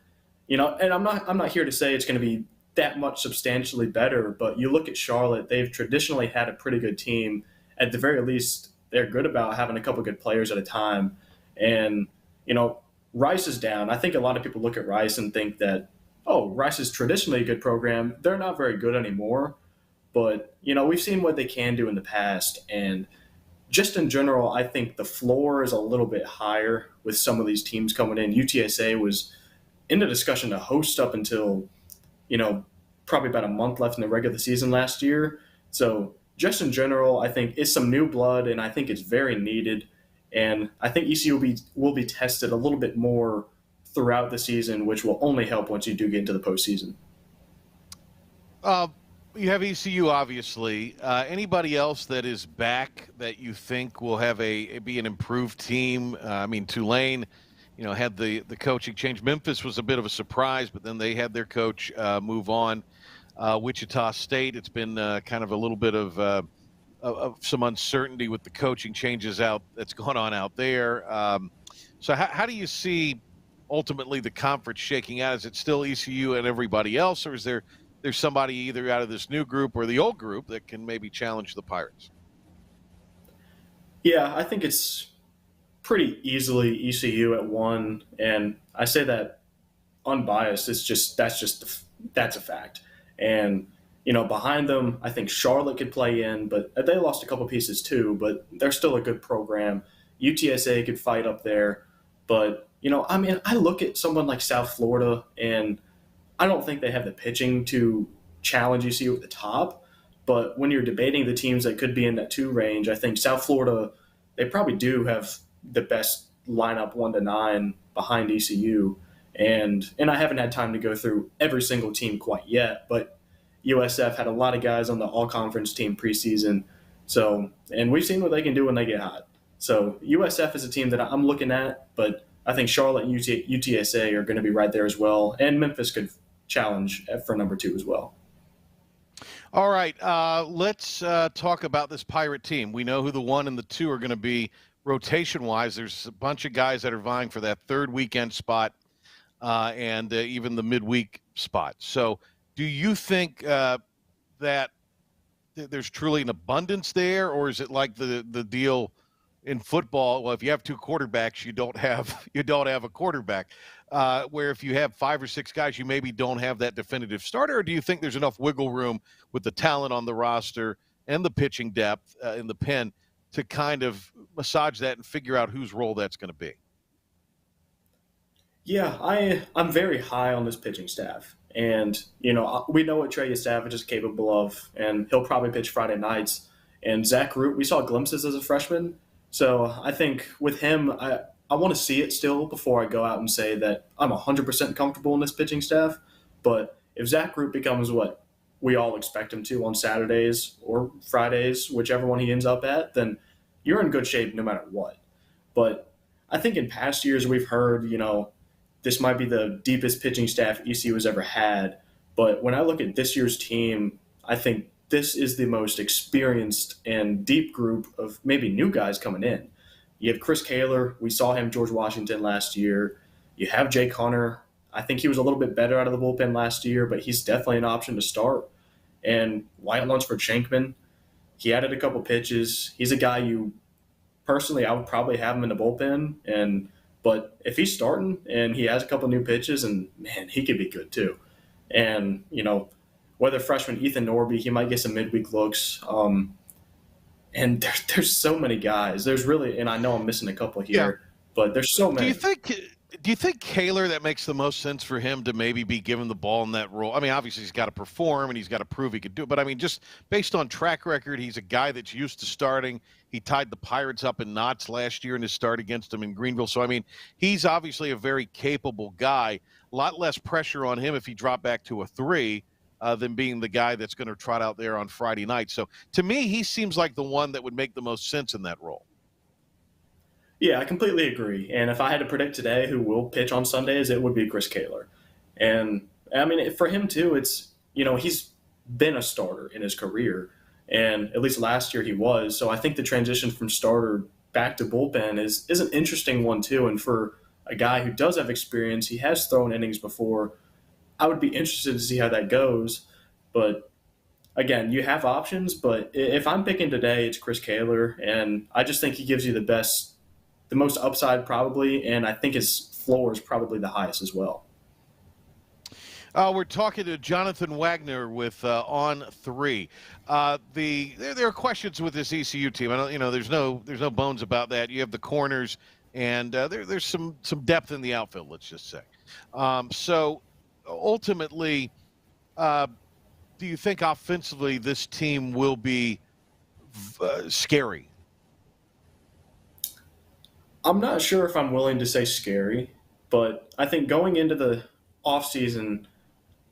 and I'm not here to say it's going to be that much substantially better. But you look at Charlotte; they've traditionally had a pretty good team. At the very least, they're good about having a couple good players at a time. And Rice is down. I think a lot of people look at Rice and think that, oh, Rice is traditionally a good program. They're not very good anymore. But, we've seen what they can do in the past. And just in general, I think the floor is a little bit higher with some of these teams coming in. UTSA was in the discussion to host up until, probably about a month left in the regular season last year. So just in general, I think it's some new blood, and I think it's very needed. And I think ECU will be tested a little bit more throughout the season, which will only help once you do get into the postseason. You have ECU, obviously. Anybody else that is back that you think will have be an improved team? I mean, Tulane, had the coaching change. Memphis was a bit of a surprise, but then they had their coach move on. Wichita State, it's been kind of a little bit of some uncertainty with the coaching changes that's gone on out there. So how do you see ultimately the conference shaking out? Is it still ECU and everybody else, or is there's somebody either out of this new group or the old group that can maybe challenge the Pirates? Yeah, I think it's pretty easily ECU at 1, and I say that unbiased. That's a fact. And behind them, I think Charlotte could play in, but they lost a couple pieces too. But they're still a good program. UTSA could fight up there, but I mean, I look at someone like South Florida, and I don't think they have the pitching to challenge ECU at the top. But when you're debating the teams that could be in that 2 range, I think South Florida, they probably do have the best lineup 1 to 9 behind ECU. And I haven't had time to go through every single team quite yet, but USF had a lot of guys on the all-conference team preseason. So, and we've seen what they can do when they get hot. So USF is a team that I'm looking at, but I think Charlotte and UTSA are going to be right there as well. And Memphis could challenge for number 2 as well. All right, let's talk about this Pirate team. We know who the 1 and the 2 are going to be rotation-wise. There's a bunch of guys that are vying for that 3rd weekend spot and even the midweek spot. So do you think that there's truly an abundance there, or is it like the deal in football? Well, if you have 2 quarterbacks, you don't have a quarterback. Where if you have 5 or 6 guys, you maybe don't have that definitive starter. Or do you think there's enough wiggle room with the talent on the roster and the pitching depth in the pen to kind of massage that and figure out whose role that's going to be? Yeah, I'm very high on this pitching staff. And, we know what Trey Savage is capable of, and he'll probably pitch Friday nights. And Zach Root, we saw glimpses as a freshman. So I think with him, I want to see it still before I go out and say that I'm 100% comfortable in this pitching staff. But if Zach Root becomes what we all expect him to on Saturdays or Fridays, whichever one he ends up at, then you're in good shape no matter what. But I think in past years we've heard, this might be the deepest pitching staff ECU has ever had. But when I look at this year's team, I think this is the most experienced and deep group of maybe new guys coming in. You have Chris Kaler. We saw him George Washington last year. You have Jay Connor. I think he was a little bit better out of the bullpen last year, but he's definitely an option to start. And Wyatt Lunsford Shankman, he added a couple pitches. He's a guy personally, I would probably have him in the bullpen. But if he's starting and he has a couple new pitches, and man, he could be good too. And, whether freshman Ethan Norby, he might get some midweek looks. And there's so many guys. There's really, and I know I'm missing a couple here, but there's so many. Do you think Kaler, that makes the most sense for him to maybe be given the ball in that role? I mean, obviously he's got to perform and he's got to prove he could do it. But I mean, just based on track record, he's a guy that's used to starting. He tied the Pirates up in knots last year in his start against them in Greenville. So, I mean, he's obviously a very capable guy. A lot less pressure on him if he dropped back to a 3 than being the guy that's going to trot out there on Friday night. So, to me, he seems like the one that would make the most sense in that role. Yeah, I completely agree. And if I had to predict today who will pitch on Sundays, it would be Chris Kaler. And, I mean, for him, too, it's, he's been a starter in his career. And at least last year he was. So I think the transition from starter back to bullpen is an interesting one, too. And for a guy who does have experience, he has thrown innings before, I would be interested to see how that goes. But, again, you have options. But if I'm picking today, it's Chris Kaler. And I just think he gives you the most upside probably, and I think his floor is probably the highest as well. We're talking to Jonathan Wagner with On 3. There are questions with this ECU team. I don't, there's no bones about that. You have the corners, and there's some depth in the outfield. Let's just say. So ultimately, do you think offensively this team will be scary? I'm not sure if I'm willing to say scary, but I think going into the offseason,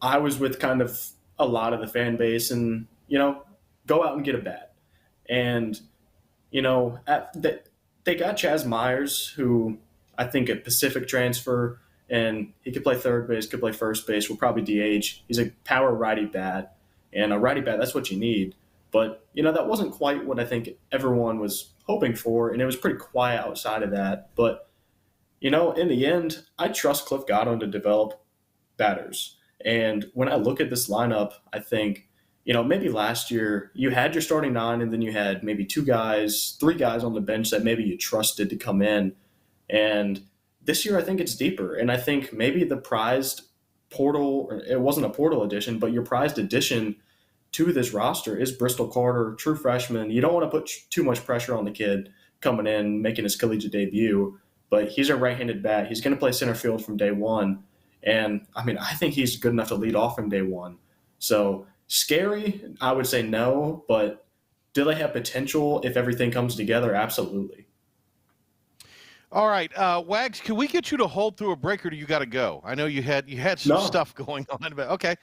I was with kind of a lot of the fan base and, go out and get a bat. And, they got Chaz Myers, who I think a Pacific transfer, and he could play third base, could play first base, will probably DH. He's a power righty bat, and a righty bat, that's what you need. But, that wasn't quite what I think everyone was hoping for, and it was pretty quiet outside of that. But, in the end, I trust Cliff Godwin to develop batters. And when I look at this lineup, I think, maybe last year you had your starting 9 and then you had maybe 3 guys on the bench that maybe you trusted to come in. And this year I think it's deeper. And I think maybe the prized portal, it wasn't a portal addition, but your prized addition to this roster is Bristol Carter, true freshman. You don't want to put too much pressure on the kid coming in, making his collegiate debut, but he's a right-handed bat. He's going to play center field from day one. And, I think he's good enough to lead off from day one. So scary, I would say no, but do they have potential if everything comes together? Absolutely. All right, Wags, can we get you to hold through a break, or do you got to go? I know you had some stuff going on. But okay,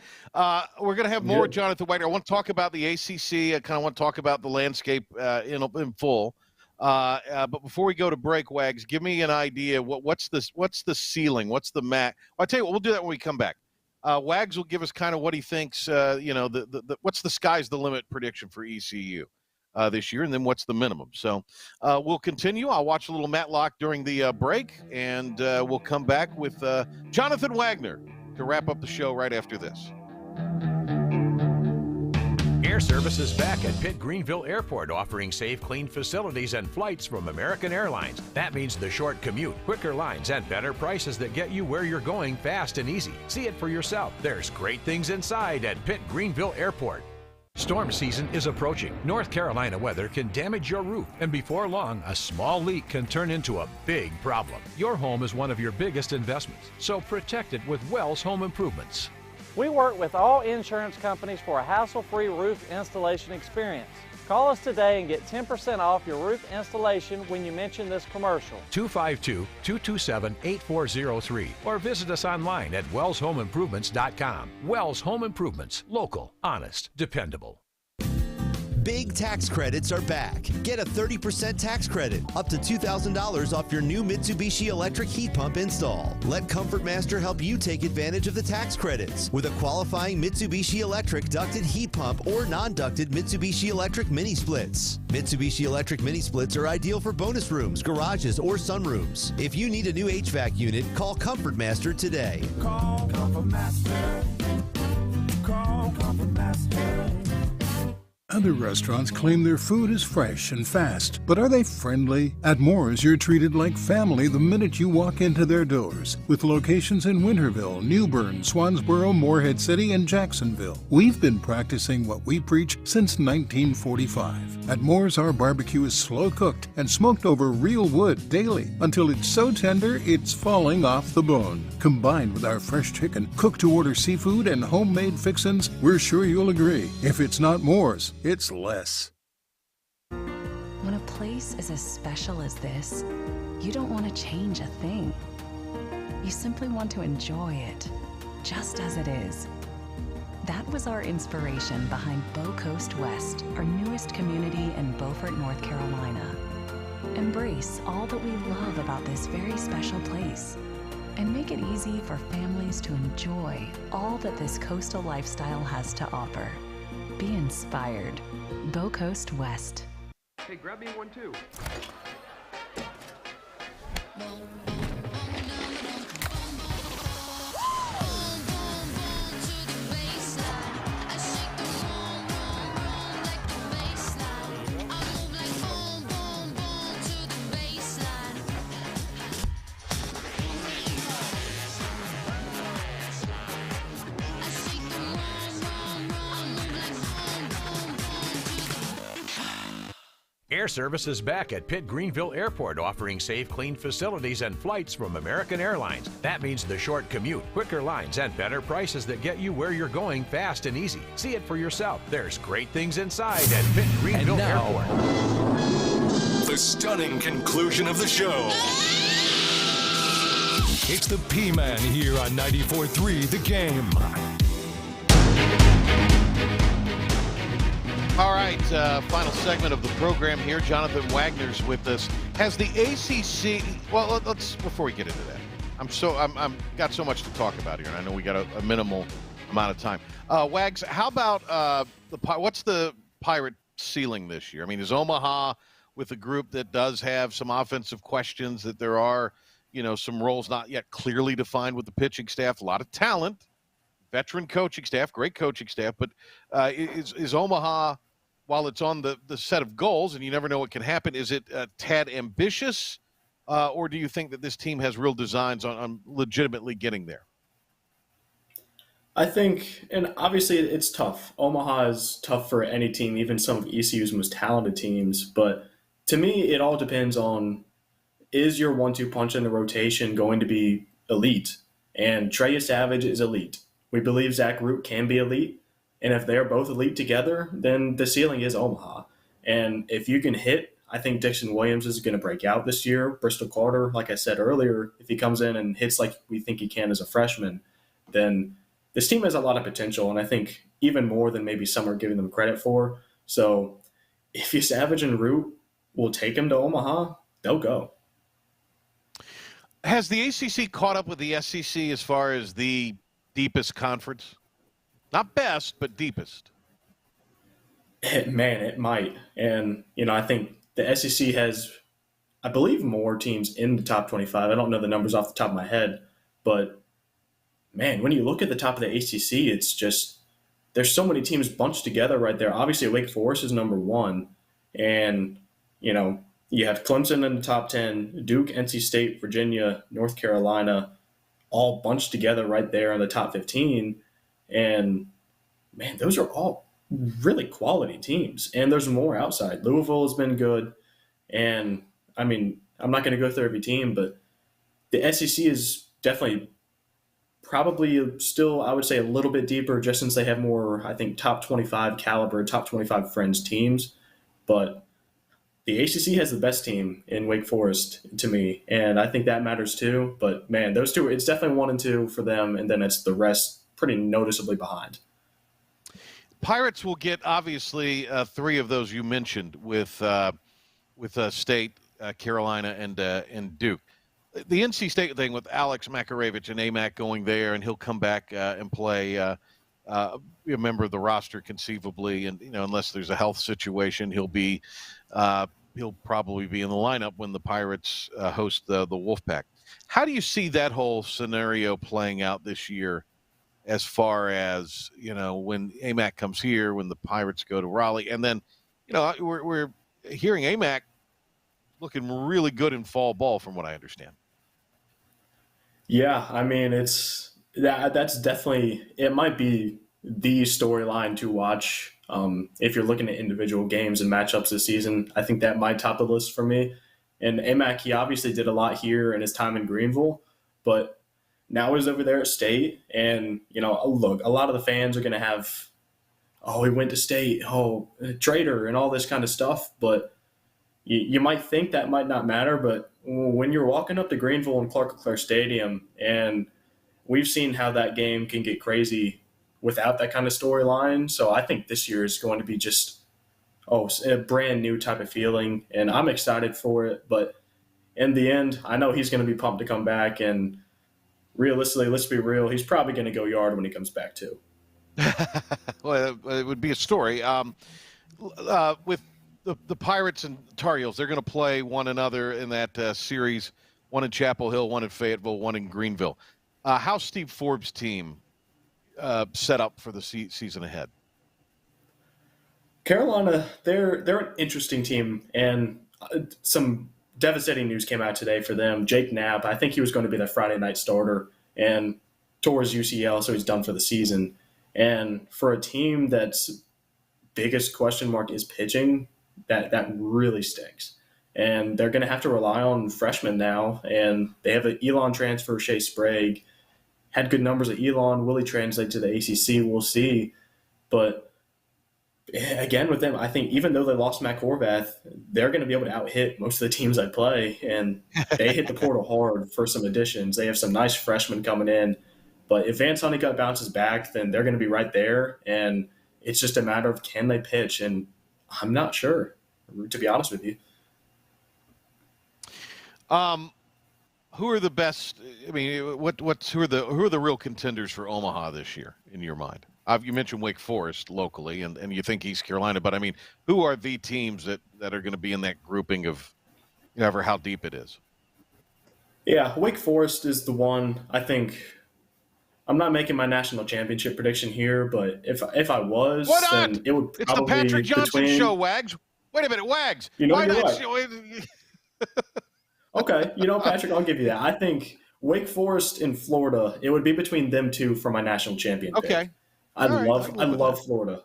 we're going to have more with Jonathan Wagner. I want to talk about the ACC. I kind of want to talk about the landscape in full. But before we go to break, Wags, give me an idea. What's the ceiling? What's the mat? I'll tell you what. We'll do that when we come back. Wags will give us kind of what he thinks. What's the sky's the limit prediction for ECU this year, and then what's the minimum? So we'll continue. I'll watch a little Matlock during the break, and we'll come back with Jonathan Wagner to wrap up the show right after this. Air Service is back at Pitt Greenville Airport, offering safe, clean facilities and flights from American Airlines. That means the short commute, quicker lines, and better prices that get you where you're going fast and easy. See it for yourself. There's great things inside at Pitt Greenville Airport. Storm season is approaching. North Carolina weather can damage your roof, and before long, a small leak can turn into a big problem. Your home is one of your biggest investments, so protect it with Wells Home Improvements. We work with all insurance companies for a hassle-free roof installation experience. Call us today and get 10% off your roof installation when you mention this commercial. 252-227-8403 or visit us online at wellshomeimprovements.com. Wells Home Improvements. Local, honest, dependable. Big tax credits are back. Get a 30% tax credit, up to $2,000 off your new Mitsubishi electric heat pump install. Let Comfort Master help you take advantage of the tax credits with a qualifying Mitsubishi electric ducted heat pump or non-ducted Mitsubishi electric mini splits. Mitsubishi electric mini splits are ideal for bonus rooms, garages, or sunrooms. If you need a new HVAC unit, call Comfort Master today. Call Comfort Master. Call Comfort Master. Other restaurants claim their food is fresh and fast, but are they friendly? At Moore's, you're treated like family the minute you walk into their doors. With locations in Winterville, New Bern, Swansboro, Morehead City, and Jacksonville. We've been practicing what we preach since 1945. At Moore's, our barbecue is slow cooked and smoked over real wood daily until it's so tender it's falling off the bone. Combined with our fresh chicken, cooked-to-order seafood, and homemade fixins, we're sure you'll agree. If it's not Moore's, it's less. When a place is as special as this, you don't want to change a thing. You simply want to enjoy it, just as it is. That was our inspiration behind Bow Coast West, our newest community in Beaufort, North Carolina. Embrace all that we love about this very special place and make it easy for families to enjoy all that this coastal lifestyle has to offer. Be inspired. Bow Coast West. Hey, grab me one too. Air Service is back at Pitt Greenville Airport, offering safe, clean facilities and flights from American Airlines. That means the short commute, quicker lines, and better prices that get you where you're going fast and easy. See it for yourself. There's great things inside at Pitt Greenville Airport. The stunning conclusion of the show. It's the P-Man here on 94.3 The Game. All right, final segment of the program here. Jonathan Wagner's with us. Has the ACC? Well, let's before we get into that. I'm got so much to talk about here, and I know we got a minimal amount of time. Wags, how about what's the Pirate ceiling this year? I mean, is Omaha with a group that does have some offensive questions, that there are some roles not yet clearly defined with the pitching staff, a lot of talent, veteran coaching staff, great coaching staff, but is Omaha, while it's on the set of goals and you never know what can happen, is it a tad ambitious, or do you think that this team has real designs on legitimately getting there? I think, and obviously it's tough. Omaha is tough for any team, even some of ECU's most talented teams. But to me, it all depends on, is your 1-2 punch in the rotation going to be elite? And Trey Savage is elite. We believe Zach Root can be elite. And if they're both elite together, then the ceiling is Omaha. And if you can hit, I think Dixon Williams is going to break out this year. Bristol Carter, like I said earlier, if he comes in and hits like we think he can as a freshman, then this team has a lot of potential. And I think even more than maybe some are giving them credit for. So if you Savage and Root will take him to Omaha, they'll go. Has the ACC caught up with the SEC as far as the deepest conference? Not best, but deepest. Man, it might. And, I think the SEC has, I believe, more teams in the top 25. I don't know the numbers off the top of my head. But, man, when you look at the top of the ACC, it's just, there's so many teams bunched together right there. Obviously, Wake Forest is number one. And, you have Clemson in the top 10, Duke, NC State, Virginia, North Carolina, all bunched together right there in the top 15. And, man, those are all really quality teams, and there's more outside. Louisville has been good, and I mean, I'm not going to go through every team, but the SEC is definitely probably still, I would say, a little bit deeper just since they have more, I think, top 25 caliber, top 25 friends teams. But the ACC has the best team in Wake Forest to me, and I think that matters too. But man, those two, it's definitely 1 and 2 for them, and then it's the rest pretty noticeably behind. Pirates will get obviously 3 of those you mentioned with State, Carolina, and Duke. The NC State thing with Alex Makarevich and AMAC going there, and he'll come back and play, be a member of the roster conceivably, and unless there's a health situation, he'll probably be in the lineup when the Pirates host the Wolfpack. How do you see that whole scenario playing out this year, as far as when AMAC comes here, when the Pirates go to Raleigh, and then we're hearing AMAC looking really good in fall ball, from what I understand. Yeah, I mean, that's definitely, it might be the storyline to watch. If you're looking at individual games and matchups this season, I think that might top the list for me. And AMAC, he obviously did a lot here in his time in Greenville, but now he's over there at State. And, look, a lot of the fans are going to have, oh, he went to State, oh, traitor, and all this kind of stuff. But you might think that might not matter, but when you're walking up to Greenville and Clark Leclerc Stadium, and we've seen how that game can get crazy without that kind of storyline. So I think this year is going to be just a brand new type of feeling, and I'm excited for it. But in the end, I know he's going to be pumped to come back, and realistically, let's be real, he's probably going to go yard when he comes back too. Well, it would be a story. With the Pirates and Tar Heels, they're going to play one another in that series, one in Chapel Hill, one in Fayetteville, one in Greenville. How's Steve Forbes' team set up for the season ahead? Carolina, they're an interesting team, and some devastating news came out today for them. Jake Knapp, I think he was going to be the Friday night starter, and tore his UCL, so he's done for the season. And for a team that's biggest question mark is pitching, that really stinks. And they're going to have to rely on freshmen now, and they have an Elon transfer, Shea Sprague. Had good numbers at Elon. Will he translate to the ACC? We'll see. But again, with them, I think even though they lost Matt Horvath, they're going to be able to out-hit most of the teams I play. And they hit the portal hard for some additions. They have some nice freshmen coming in. But if Vance Honeycutt bounces back, then they're going to be right there. And it's just a matter of, can they pitch? And I'm not sure, to be honest with you. Who are the best? I mean, who are the real contenders for Omaha this year in your mind? You mentioned Wake Forest locally, and you think East Carolina, but I mean, who are the teams that are going to be in that grouping of, ever how deep it is? Yeah, Wake Forest is the one. I think I'm not making my national championship prediction here, but if I was, Why not? then it would probably It's the Patrick Johnson show, Wags. Wait a minute, Wags. Why you're not? right. Okay, Patrick, I'll give you that. I think Wake Forest and Florida, it would be between them two for my national champion pick. Okay. I love Florida.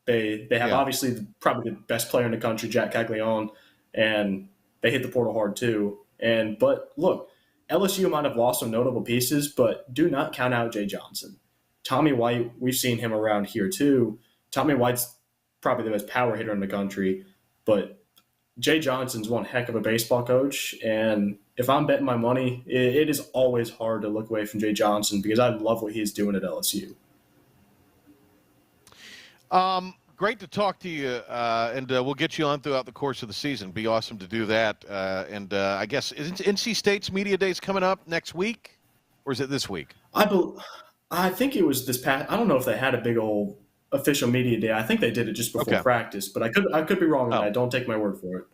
They have obviously probably the best player in the country, Jack Caglione, and they hit the portal hard too. But look, LSU might have lost some notable pieces, but do not count out Jay Johnson. Tommy White, we've seen him around here too. Tommy White's probably the best power hitter in the country, but Jay Johnson's one heck of a baseball coach, and if I'm betting my money, it is always hard to look away from Jay Johnson because I love what he's doing at LSU. Great to talk to you, and we'll get you on throughout the course of the season. Be awesome to do that. And I guess isn't NC State's Media Days coming up next week, or is it this week? I think it was this past. I don't know if they had a big old official media day. I think they did it just before practice, but I could be wrong on that. Don't take my word for it.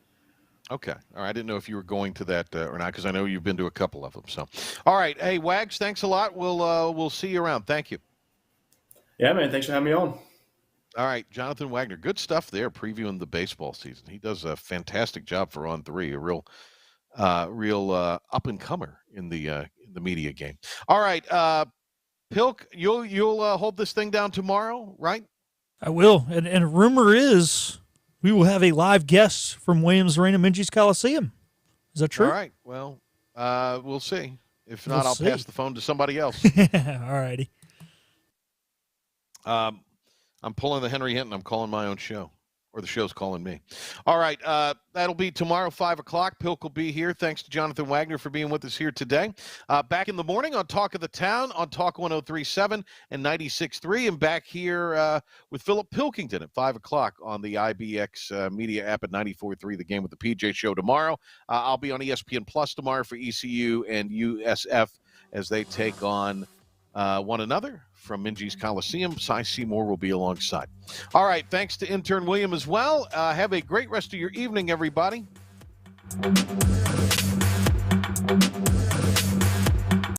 Okay. All right. I didn't know if you were going to that or not, because I know you've been to a couple of them. So, all right. Hey, Wags, thanks a lot. We'll see you around. Thank you. Yeah, man. Thanks for having me on. All right, Jonathan Wagner. Good stuff there, previewing the baseball season. He does a fantastic job for On 3, a real up and comer in the media game. All right, Pilk, you'll hold this thing down tomorrow, right? I will. And rumor is we will have a live guest from Williams Arena, Minges Coliseum. Is that true? All right. Well, we'll see. If not, We'll I'll see. pass the phone to somebody else. All righty. I'm pulling the Henry Hinton. I'm calling my own show. Or the show's calling me. All right. That'll be tomorrow, 5 o'clock. Pilk will be here. Thanks to Jonathan Wagner for being with us here today. Back in the morning on Talk of the Town on Talk 103.7 and 96.3. And back here with Philip Pilkington at 5 o'clock on the IBX Media app at 94.3, the Game with the PJ show tomorrow. I'll be on ESPN Plus tomorrow for ECU and USF as they take on one another from Minges Coliseum. Cy Seymour will be alongside. All right, thanks to intern William as well. Have a great rest of your evening, everybody.